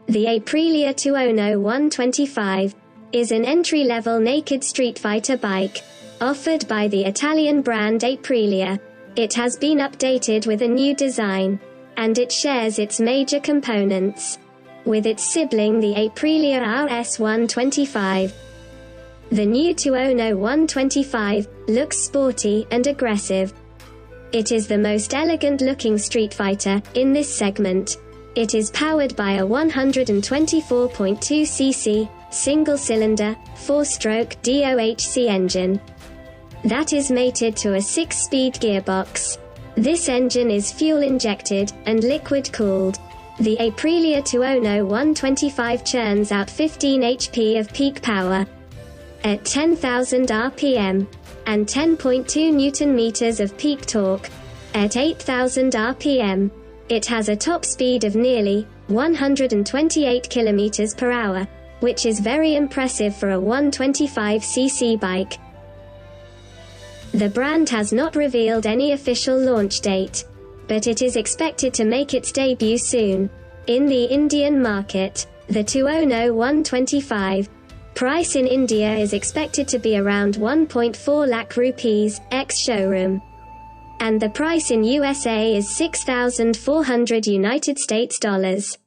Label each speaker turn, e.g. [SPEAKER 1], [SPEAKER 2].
[SPEAKER 1] The Aprilia Tuono 125 is an entry-level naked street fighter bike, offered by the Italian brand Aprilia. It has been updated with a new design, and it shares its major components with its sibling the Aprilia RS 125. The new Tuono 125 looks sporty and aggressive. It is the most elegant-looking street fighter in this segment. It is powered by a 124.2cc, single-cylinder, 4-stroke DOHC engine that is mated to a 6-speed gearbox. This engine is fuel-injected and liquid-cooled. The Aprilia Tuono 125 churns out 15 HP of peak power at 10,000 RPM, and 10.2 Nm of peak torque at 8,000 RPM. It has a top speed of nearly 128 km per hour, which is very impressive for a 125cc bike. The brand has not revealed any official launch date, but it is expected to make its debut soon in the Indian market. The Tuono 125 price in India is expected to be around 1.4 lakh rupees, ex-showroom. And the price in USA is $6,400 United States dollars.